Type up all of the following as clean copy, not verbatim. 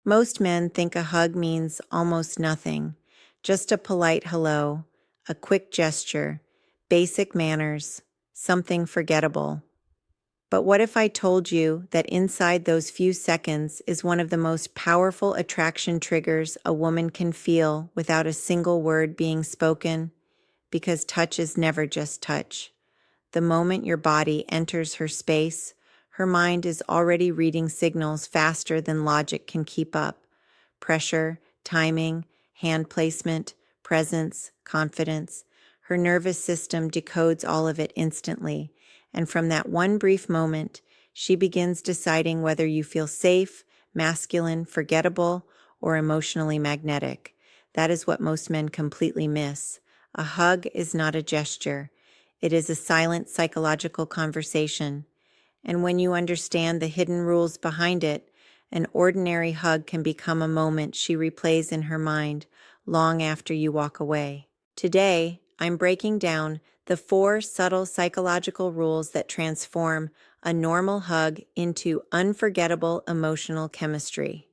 Most men think a hug means almost nothing, just a polite hello, a quick gesture, basic manners, something forgettable. But what if I told you that inside those few seconds is one of the most powerful attraction triggers a woman can feel without a single word being spoken? Because touch is never just touch. The moment your body enters her space, her mind is already reading signals faster than logic can keep up. Pressure, timing, hand placement, presence, confidence. Her nervous system decodes all of it instantly, and from that one brief moment, she begins deciding whether you feel safe, masculine, forgettable, or emotionally magnetic. That is what most men completely miss. A hug is not a gesture. It is a silent psychological conversation. And when you understand the hidden rules behind it, an ordinary hug can become a moment she replays in her mind long after you walk away. Today, I'm breaking down the 4 subtle psychological rules that transform a normal hug into unforgettable emotional chemistry.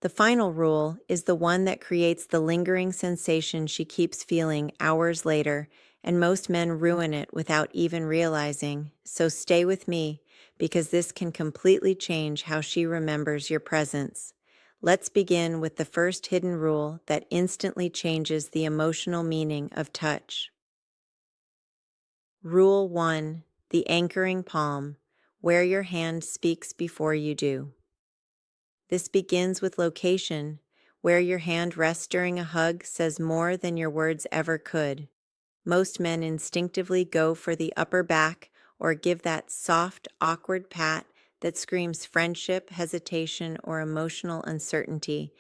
The final rule is the one that creates the lingering sensation she keeps feeling hours later, and most men ruin it without even realizing. So stay with me, because this can completely change how she remembers your presence. Let's begin with the first hidden rule that instantly changes the emotional meaning of touch. Rule 1: the anchoring palm, where your hand speaks before you do. This begins with location. Where your hand rests during a hug says more than your words ever could. Most men instinctively go for the upper back or give that soft, awkward pat that screams friendship, hesitation, or emotional uncertainty.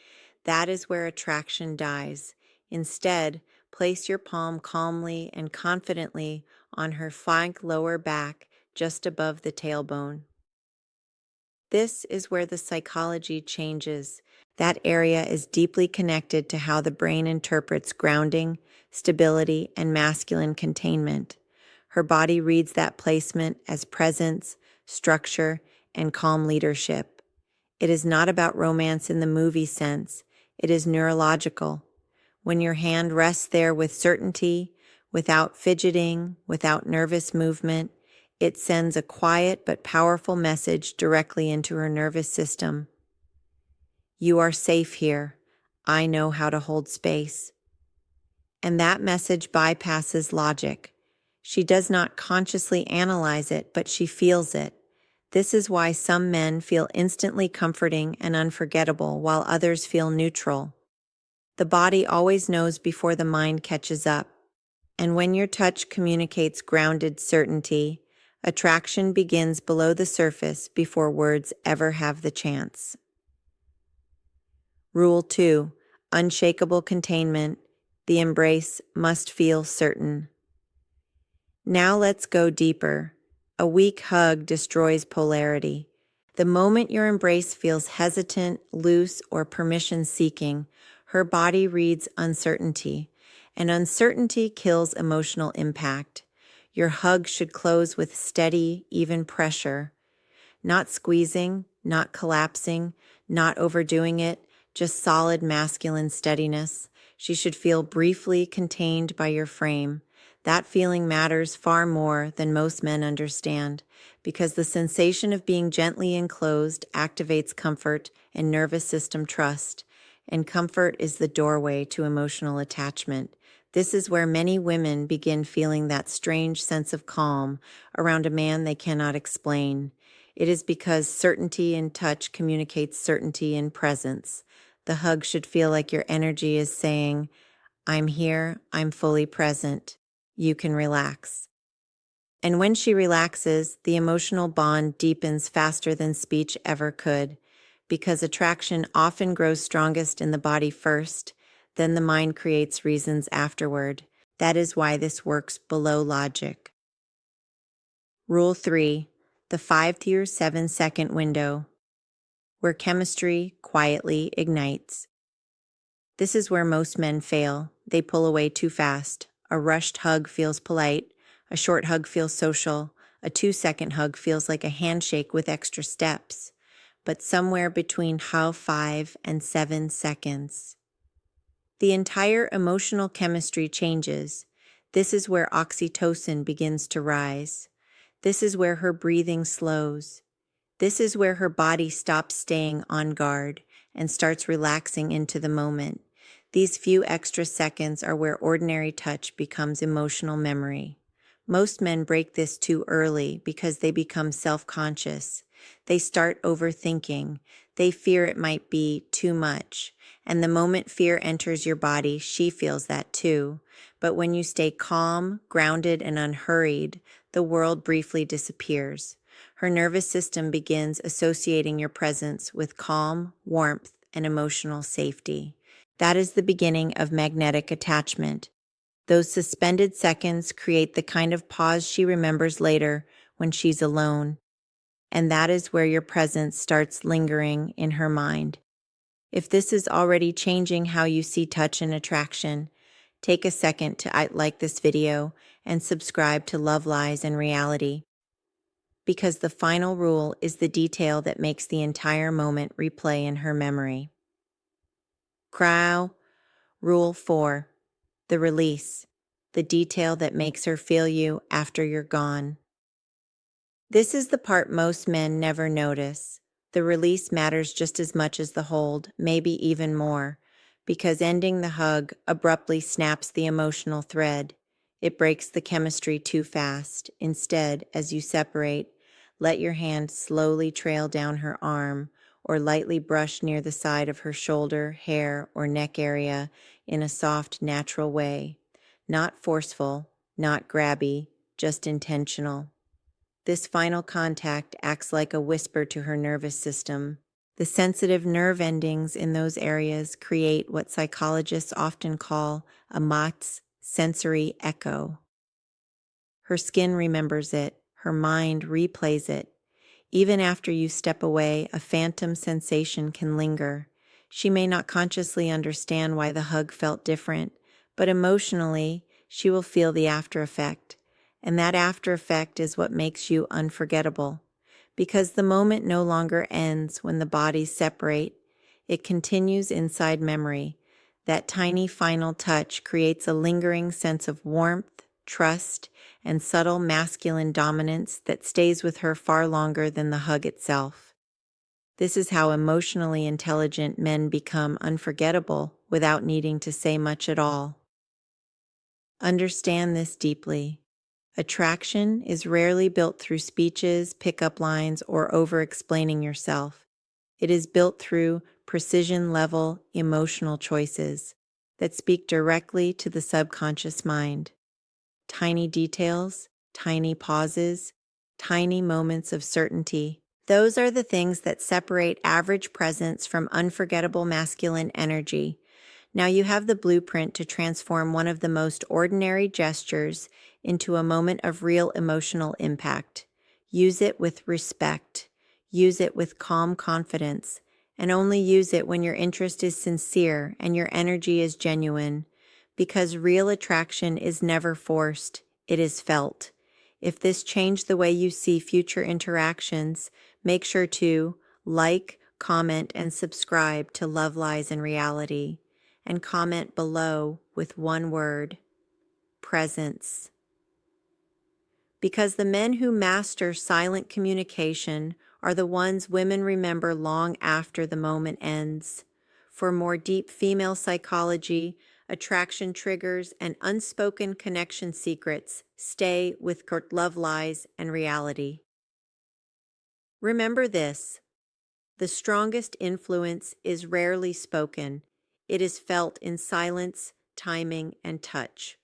That is where attraction dies. Instead, place your palm calmly and confidently on her flank lower back, just above the tailbone. This is where the psychology changes. That area is deeply connected to how the brain interprets grounding, stability, and masculine containment. Her body reads that placement as presence, structure, and calm leadership. It is not about romance in the movie sense. It is neurological. When your hand rests there with certainty, without fidgeting, without nervous movement, it sends a quiet but powerful message directly into her nervous system. You are safe here. I know how to hold space. And that message bypasses logic. She does not consciously analyze it, but she feels it. This is why some men feel instantly comforting and unforgettable, while others feel neutral. The body always knows before the mind catches up. And when your touch communicates grounded certainty, attraction begins below the surface before words ever have the chance. Rule 2: unshakable containment. The embrace must feel certain. Now let's go deeper. A weak hug destroys polarity. The moment your embrace feels hesitant, loose, or permission-seeking, her body reads uncertainty, and uncertainty kills emotional impact. Your hug should close with steady, even pressure, not squeezing, not collapsing, not overdoing it, just solid masculine steadiness. She should feel briefly contained by your frame. That feeling matters far more than most men understand, because the sensation of being gently enclosed activates comfort and nervous system trust, and comfort is the doorway to emotional attachment. This is where many women begin feeling that strange sense of calm around a man they cannot explain. It is because certainty in touch communicates certainty in presence. The hug should feel like your energy is saying, I'm here, I'm fully present. You can relax. And when she relaxes, the emotional bond deepens faster than speech ever could, because attraction often grows strongest in the body first, then the mind creates reasons afterward. That is why this works below logic. Rule 3: the 5 to 7 second window, where chemistry quietly ignites. This is where most men fail. They pull away too fast. A rushed hug feels polite. A short hug feels social. A 2-second hug feels like a handshake with extra steps. but somewhere between how 5 and 7 seconds. The entire emotional chemistry changes. This is where oxytocin begins to rise. This is where her breathing slows. This is where her body stops staying on guard and starts relaxing into the moment. These few extra seconds are where ordinary touch becomes emotional memory. Most men break this too early because they become self-conscious. They start overthinking. They fear it might be too much. And the moment fear enters your body, she feels that too. But when you stay calm, grounded, and unhurried, the world briefly disappears. Her nervous system begins associating your presence with calm, warmth, and emotional safety. That is the beginning of magnetic attachment. Those suspended seconds create the kind of pause she remembers later when she's alone. And that is where your presence starts lingering in her mind. If this is already changing how you see touch and attraction, take a second to like this video and subscribe to Love Lies and Reality. Because the final rule is the detail that makes the entire moment replay in her memory. Crow. Rule 4. The release. The detail that makes her feel you after you're gone. This is the part most men never notice. The release matters just as much as the hold, maybe even more, because ending the hug abruptly snaps the emotional thread. It breaks the chemistry too fast. Instead, as you separate, let your hand slowly trail down her arm or lightly brush near the side of her shoulder, hair, or neck area in a soft, natural way. Not forceful, not grabby, just intentional. This final contact acts like a whisper to her nervous system. The sensitive nerve endings in those areas create what psychologists often call a Matt's sensory echo. Her skin remembers it, her mind replays it. Even after you step away, a phantom sensation can linger. She may not consciously understand why the hug felt different, but emotionally, she will feel the after effect. And that after effect is what makes you unforgettable. Because the moment no longer ends when the bodies separate, it continues inside memory. That tiny final touch creates a lingering sense of warmth, trust, and subtle masculine dominance that stays with her far longer than the hug itself. This is how emotionally intelligent men become unforgettable without needing to say much at all. Understand this deeply. Attraction is rarely built through speeches, pickup lines, or over-explaining yourself. It is built through precision-level emotional choices that speak directly to the subconscious mind. Tiny details, tiny pauses, tiny moments of certainty. Those are the things that separate average presence from unforgettable masculine energy. Now you have the blueprint to transform one of the most ordinary gestures into a moment of real emotional impact. Use it with respect. Use it with calm confidence. And only use it when your interest is sincere and your energy is genuine. Because real attraction is never forced, it is felt. If this changed the way you see future interactions, make sure to like, comment, and subscribe to Love, Lies, and Reality. And comment below with one word: presence. Because the men who master silent communication are the ones women remember long after the moment ends. For more deep female psychology, attraction triggers, and unspoken connection secrets, stay with Love, Lies, and Reality. Remember this: the strongest influence is rarely spoken. It is felt in silence, timing, and touch.